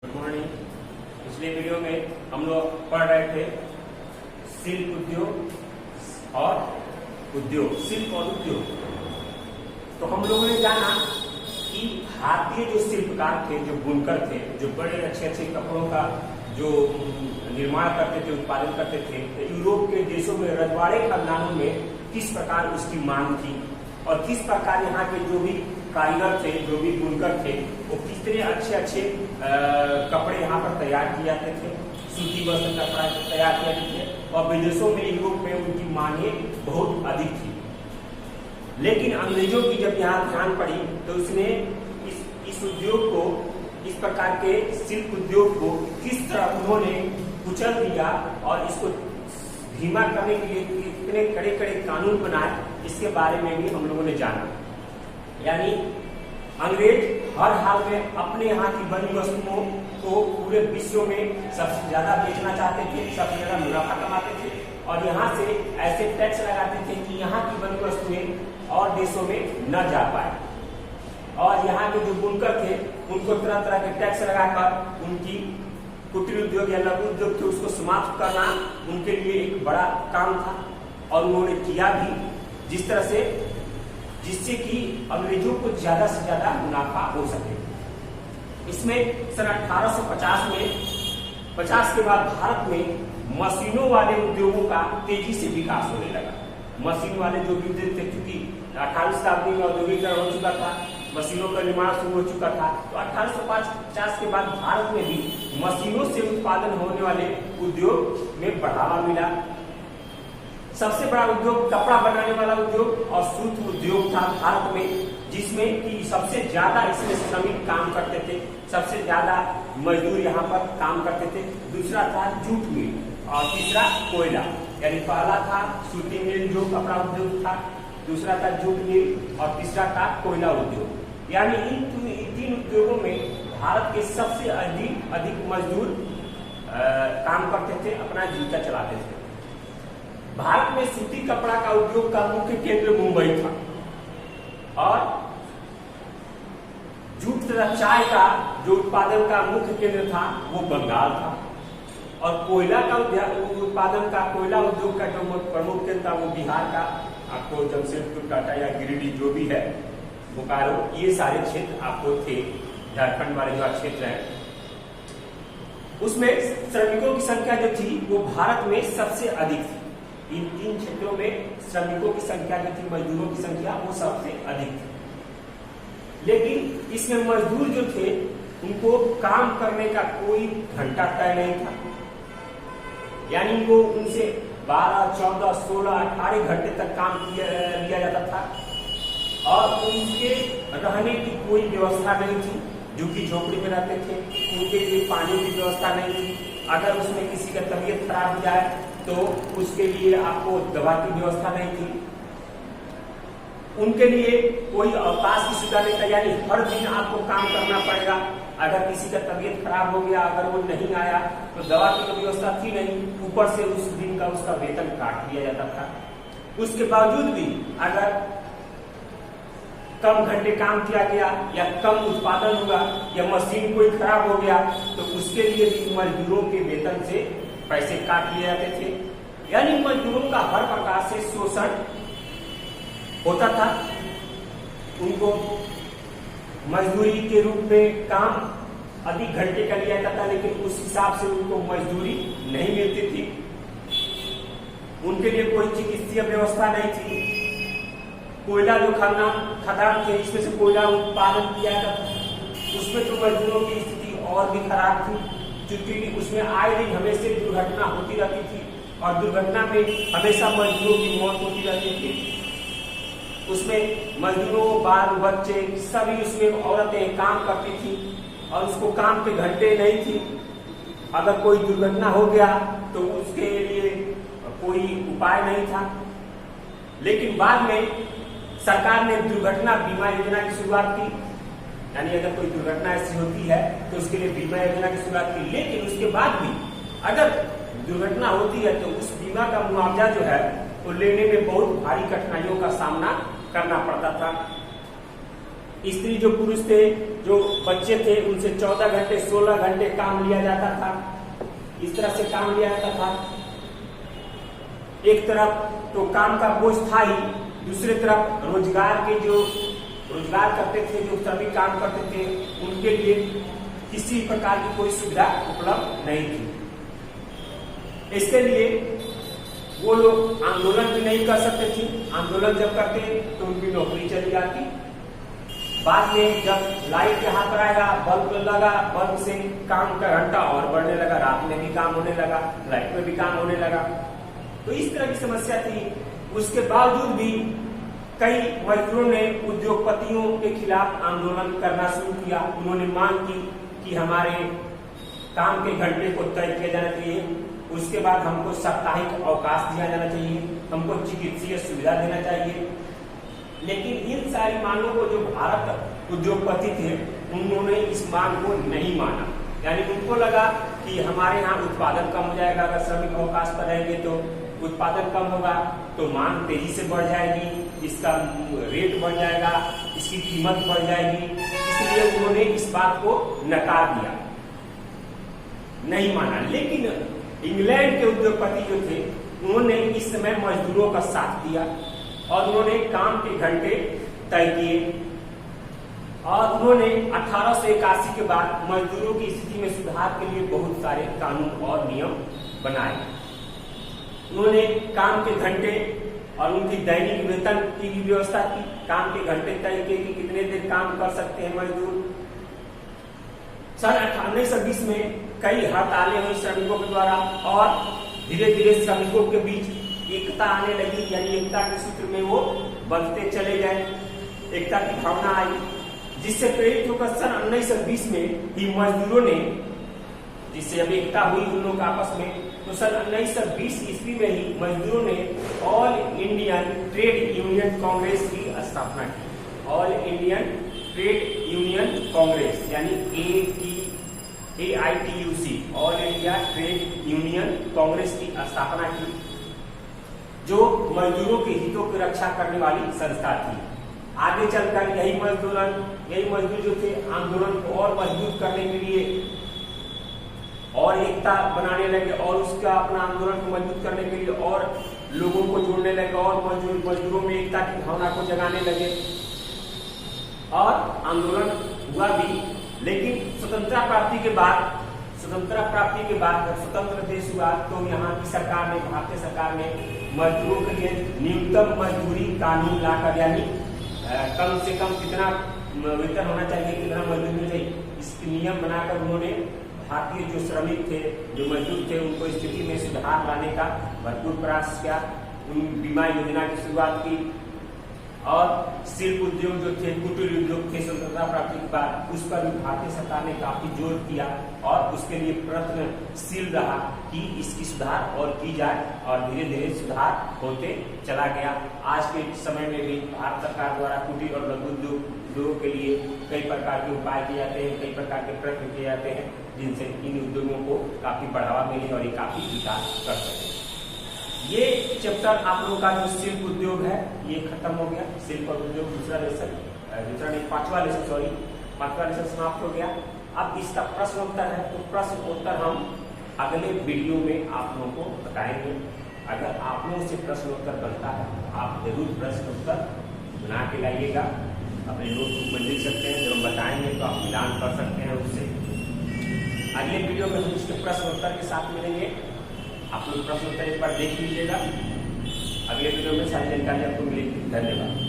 Good morning. पिछले video में हम लोग पढ़ रहे थे शिल्प उद्योग और उद्योग, शिल्प और उद्योग। तो हम लोगों ने जाना कि भारतीय जो शिल्पकार थे, जो बुनकर थे, जो बड़े अच्छे अच्छे कपड़ों का जो निर्माण करते थे, उत्पादन करते थे, तो यूरोप के देशों में रजवाड़े खानदानों में किस प्रकार उसकी मांग थी और किस प्रकार यहाँ के जो भी कारीगर थे, जो भी बुनकर थे, वो कितने अच्छे अच्छे कपड़े यहाँ पर तैयार किए जाते थे, सूती वस्त्र कपड़ा तैयार किए जाते थे और विदेशों में, यूरोप में उनकी मांगे बहुत अधिक थी। लेकिन अंग्रेजों की जब यहाँ ध्यान पड़ी तो उसने इस उद्योग को, इस प्रकार के शिल्प उद्योग को किस तरह उन्होंने कुचल दिया और इसको धीमा करने के लिए कितने कड़े कड़े कानून बनाए, इसके बारे में भी हम लोगों ने जाना। यानी अंग्रेज हर हाल में अपने यहाँ की बनी वस्तुओं को पूरे विश्व में सबसे ज्यादा बेचना चाहते थे, सबसे ज्यादा मुनाफा कमाते थे और यहाँ से ऐसे टैक्स लगाते थे कि यहाँ की बनी वस्तुएं और देशों में न जा पाए। और यहाँ के जो बुनकर थे उनको तरह तरह के टैक्स लगाकर उनकी कुटीर उद्योग या लघु उद्योग थे उसको समाप्त करना उनके लिए एक बड़ा काम था और उन्होंने किया भी, जिस तरह से जिससे कि अंग्रेजों को ज्यादा से ज्यादा मुनाफा हो सके। इसमें सन 1850 में 50 के बाद भारत में मशीनों वाले उद्योगों का तेजी से विकास होने लगा। मशीन वाले जो भी उद्योग थे, क्योंकि 18वीं शताब्दी में औद्योगिकरण हो चुका था, मशीनों का निर्माण शुरू हो चुका था, तो 1850 के बाद भारत में भी मशीनों से उत्पादन होने वाले उद्योग में बढ़ावा मिला। सबसे बड़ा उद्योग कपड़ा बनाने वाला उद्योग और सूत उद्योग था भारत में, जिसमें कि सबसे ज्यादा इसमें श्रमिक काम करते थे, सबसे ज्यादा मजदूर यहाँ पर काम करते थे। दूसरा था जूट मिल और तीसरा कोयला। यानी पहला था सूती मिल जो कपड़ा उद्योग था, दूसरा था जूट मिल और तीसरा था कोयला उद्योग। यानी इन तीन उद्योगों में भारत के सबसे अधिक मजदूर काम करते थे, अपना जीविका चलाते थे। भारत में सूती कपड़ा का उद्योग का मुख्य केंद्र मुंबई था और जूट तथा चाय का जो उत्पादन का मुख्य केंद्र था वो बंगाल था और कोयला का उत्पादन का, कोयला उद्योग का जो प्रमुख केंद्र था वो बिहार का, आपको जमशेदपुर, टाटा या गिरिडीह जो भी है, बोकारो, ये सारे क्षेत्र आपको थे। झारखंड वाले जो क्षेत्र हैं उसमें श्रमिकों की संख्या जो थी वो भारत में सबसे अधिक थी। इन तीन क्षेत्रों में श्रमिकों की संख्या जो थी, मजदूरों की संख्या वो सबसे अधिक थी। लेकिन इसमें मजदूर जो थे उनको काम करने का कोई घंटा तय नहीं था। यानी वो उनसे 12, 14, 16, 18 घंटे तक काम लिया जाता था और उनके रहने की कोई व्यवस्था नहीं थी। जो कि झोपड़ी में रहते थे उनके लिए पानी की व्यवस्था नहीं थी। अगर उसमें किसी का तबीयत खराब हो जाए तो उसके लिए आपको दवा की व्यवस्था नहीं थी। उनके लिए कोई अवकाश की सुविधा नहीं था, यानी हर दिन आपको काम करना पड़ेगा। अगर किसी का तबीयत खराब हो गया, अगर वो नहीं आया तो दवा की तो व्यवस्था थी नहीं, ऊपर से उस दिन का उसका वेतन काट दिया जाता था। उसके बावजूद भी अगर कम घंटे काम किया गया या कम उत्पादन हुआ या मशीन कोई खराब हो गया तो उसके लिए भी मजदूरों के वेतन से पैसे काट लिए जाते थे। यानी मजदूरों का हर प्रकार से शोषण होता था। उनको मजदूरी के रूप में काम अधिक घंटे का लिया जाता था, लेकिन उस हिसाब से उनको मजदूरी नहीं मिलती थी। उनके लिए कोई चिकित्सीय व्यवस्था नहीं थी। कोयला जो खदान थे, इसमें से कोयला उत्पादन किया जाता था, उसमें तो मजदूरों की स्थिति और भी खराब थी, क्योंकि उसमें आए दिन हमेशा दुर्घटना होती रहती थी और दुर्घटना में हमेशा मजदूरों की मौत होती रहती थी। उसमें मजदूरों, बाल बच्चे सभी, उसमें औरतें काम करती थी और उसको काम के घंटे नहीं थी। अगर कोई दुर्घटना हो गया तो उसके लिए कोई उपाय नहीं था। लेकिन बाद में सरकार ने दुर्घटना बीमा योजना की शुरुआत की। यानी अगर कोई दुर्घटना ऐसी होती है तो उसके लिए बीमा योजना की शुरुआत की। लेकिन उसके बाद भी अगर दुर्घटना होती है तो उस बीमा का मुआवजा जो है वो लेने में बहुत भारी कठिनाइयों का सामना करना पड़ता था। स्त्री जो पुरुष थे, जो बच्चे थे, उनसे 14 घंटे 16 घंटे काम लिया जाता था। इस तरह से काम लिया जाता था। एक तरफ तो काम का बोझ था ही, दूसरी तरफ रोजगार करते थे, जो श्रमिक काम करते थे, उनके लिए किसी प्रकार की कोई सुविधा उपलब्ध नहीं थी। इसके लिए वो लोग आंदोलन भी नहीं कर सकते थे। आंदोलन जब करते तो उनकी नौकरी चली जाती। बाद में जब लाइट यहाँ पर आएगा, बल्ब लगा, बल्ब से काम का घंटा और बढ़ने लगा, रात में भी काम होने लगा, लाइट में भी काम होने लगा। तो इस तरह की समस्या थी। उसके बावजूद भी कई मजदूरों ने उद्योगपतियों के खिलाफ आंदोलन करना शुरू किया। उन्होंने मांग की कि हमारे काम के घंटे को तय किया जाना चाहिए, उसके बाद हमको साप्ताहिक अवकाश दिया जाना चाहिए, हमको चिकित्सीय सुविधा देना चाहिए। लेकिन इन सारी मांगों को जो भारत उद्योगपति थे, उन्होंने इस मांग को नहीं माना। यानी उनको लगा कि हमारे यहाँ उत्पादन कम हो जाएगा, अगर श्रमिक अवकाश पर रहेंगे तो उत्पादन कम होगा, तो मांग तेजी से बढ़ जाएगी, इसका रेट बढ़ जाएगा, इसकी कीमत बढ़ जाएगी। इसलिए उन्होंने इस बात को नकार दिया, नहीं माना। लेकिन इंग्लैंड के उद्योगपति जो थे, उन्होंने इस समय मजदूरों का साथ दिया और उन्होंने काम के घंटे तय किए। और उन्होंने 1881 के बाद मजदूरों की स्थिति में सुधार के लिए बहुत सारे कानून और नियम बनाए। उन्होंने काम के घंटे और उनकी दैनिक वेतन की भी व्यवस्था की। काम के घंटे तय किए कि कितने देर काम कर सकते हैं मजदूर। सन 1920 में कई हड़तालें हुई श्रमिकों के द्वारा और धीरे धीरे श्रमिकों के बीच एकता आने लगी। यानी एकता के सूत्र में वो बढ़ते चले गए, एकता की भावना आई, जिससे प्रेरित होकर सन 1920 में ही मजदूरों ने, जिससे अब एकता हुई उन लोग आपस में, तो सन 1920 ईस्वी में ही मजदूरों ने all Indian trade union Congress की स्थापना की। All Indian trade union Congress यानी AITUC, all India trade union Congress की स्थापना की, जो मजदूरों के हितों की रक्षा करने वाली संस्था थी। आगे चलकर यही मजदूर जो थे, आंदोलन को और मजबूत करने के लिए और एकता बनाने लगे और उसका अपना आंदोलन को मजबूत करने के लिए और लोगों को जोड़ने लगे और मजदूरों में एकता की भावना को जगाने लगे और आंदोलन हुआ भी। लेकिन स्वतंत्रता प्राप्ति के बाद जब स्वतंत्र देश हुआ, तो यहाँ की सरकार ने, भारतीय सरकार ने मजदूरों के लिए न्यूनतम मजदूरी कानून लाकर, यानी कम से कम कितना वेतन होना चाहिए, कितना मजदूरी होना चाहिए, इसके नियम बनाकर उन्होंने भारतीय जो श्रमिक थे, जो मजदूर थे, उनको स्थिति में सुधार लाने का भरपूर प्रयास किया। उन बीमा योजना की शुरुआत की और शिल्प उद्योग जो थे, कुटीर उद्योग थे, स्वतंत्रता प्राप्ति के बाद उस पर भी भारतीय सरकार ने काफी जोर दिया और उसके लिए प्रयत्नशील रहा कि इसकी सुधार और की जाए और धीरे धीरे सुधार होते चला गया। आज के समय में भी भारत सरकार द्वारा कुटीर और लघु उद्योगों के लिए कई प्रकार के उपाय किए जाते हैं, कई प्रकार के प्रयत्न किए जाते हैं, जिनसे इन उद्योगों को काफी बढ़ावा मिले और ये काफी विकास कर सके। ये चैप्टर आप लोगों का जो शिल्प उद्योग है ये खत्म हो गया। शिल्प और उद्योग पांचवा लेसन समाप्त हो गया। अब इसका प्रश्न उत्तर है, तो प्रश्न उत्तर हम अगले वीडियो में आप लोगों को बताएंगे। अगर आप लोगों से प्रश्न उत्तर बनता है, आप जरूर प्रश्न उत्तर बना के लाइएगा, अपने नोटबुक में लिख सकते हैं। जब हम बताएंगे तो आप मिलान कर सकते हैं उससे। अगले वीडियो में हम इसके प्रश्न उत्तर के साथ मिलेंगे। आप लोग प्रश्न उत्तर एक बार देख लीजिएगा। अगले वीडियो में सारी जानकारी आपको मिलेगी। धन्यवाद।